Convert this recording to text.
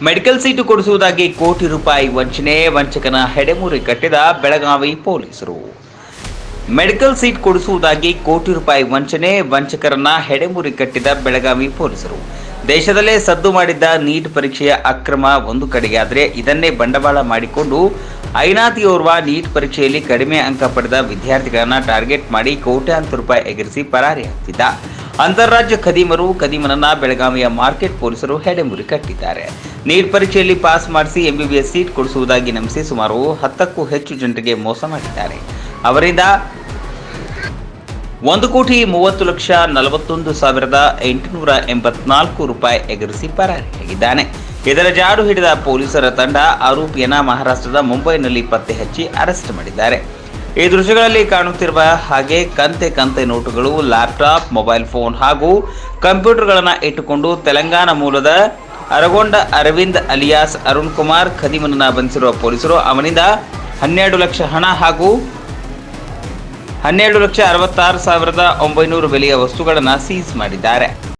Medical seat ಕೊಡಿಸುವುದಾಗಿ ಕೋಟಿ ರೂಪಾಯಿ ವಂಚಕನ ಹೆಡೆಮುರಿ ಕಟ್ಟಿದ ಬೆಳಗಾವಿ ಪೊಲೀಸರು. ಮೆಡಿಕಲ್ ಸೀಟ್ ಕೊಡಿಸುವುದಾಗಿ ಕೋಟಿ ರೂಪಾಯಿ ವಂಚಕರನ್ನ ಹೆಡೆಮುರಿ ಕಟ್ಟಿದ ಬೆಳಗಾವಿ ಪೊಲೀಸರು. ದೇಶದಲ್ಲೇ ಸದ್ದು ಮಾಡಿದ್ದ ನೀಟ್ ಪರೀಕ್ಷೆಯ ಅಕ್ರಮ ಒಂದು ಕಡೆಯಾದರೆ, ಇದನ್ನೇ ಬಂಡವಾಳ ಮಾಡಿಕೊಂಡು ಐನಾತಿಯೋರ್ವ ನೀಟ್ ಪರೀಕ್ಷೆಯಲ್ಲಿ ಕಡಿಮೆ ಅಂಕ ಪಡೆದ ವಿದ್ಯಾರ್ಥಿಗಳನ್ನ ಟಾರ್ಗೆಟ್ ಮಾಡಿ ಕೋಟ್ಯಾಂತರ ರೂಪಾಯಿ ಎಗರಿಸಿ ಪರಾರಿಯಾಗ್ತಿದ್ದ ಅಂತಾರಾಜ್ಯ ಖದೀಮನನ್ನ ಬೆಳಗಾವಿಯ ಮಾರ್ಕೆಟ್ ಪೊಲೀಸರು ಹೆಡೆಮುರಿ ಕಟ್ಟಿದ್ದಾರೆ. ನೀಟ್ ಪರೀಕ್ಷೆಯಲ್ಲಿ ಪಾಸ್ ಮಾಡಿಸಿ MBBS ಸೀಟ್ ಕೊಡಿಸುವುದಾಗಿ ನಂಬಿಸಿ ಸುಮಾರು 10ಕ್ಕೂ ಹೆಚ್ಚು ಜನರಿಗೆ ಮೋಸ ಮಾಡಿದ್ದಾರೆ. ಅವರಿಂದ 1,30,41,884 ರೂಪಾಯಿ ಎಗರಿಸಿ ಪರಾರಿಯಾಗಿದ್ದಾನೆ. ಇದರ ಜಾಡು ಹಿಡಿದ ಪೊಲೀಸರ ತಂಡ ಆರೋಪಿಯನ್ನ ಮಹಾರಾಷ್ಟ್ರದ ಮುಂಬೈನಲ್ಲಿ ಪತ್ತೆ ಹಚ್ಚಿ ಅರೆಸ್ಟ್ ಮಾಡಿದ್ದಾರೆ. ಈ ದೃಶ್ಯಗಳಲ್ಲಿ ಕಾಣುತ್ತಿರುವ ಹಾಗೆ ಕಂತೆ ನೋಟುಗಳು, ಲ್ಯಾಪ್ಟಾಪ್, ಮೊಬೈಲ್ ಫೋನ್ ಹಾಗೂ ಕಂಪ್ಯೂಟರ್ಗಳನ್ನು ಇಟ್ಟುಕೊಂಡು ತೆಲಂಗಾಣ ಮೂಲದ ಅರಗೊಂಡ ಅರವಿಂದ್ ಅಲಿಯಾಸ್ ಅರುಣ್ ಕುಮಾರ್ ಖದೀಮನನ್ನ ಬಂಧಿಸಿರುವ ಪೊಲೀಸರು ಅವನಿಂದ 12 ಲಕ್ಷ ಹಣ ಹಾಗೂ 12,66,900 ಬೆಲೆಯ ವಸ್ತುಗಳನ್ನು ಸೀಸ್ ಮಾಡಿದ್ದಾರೆ.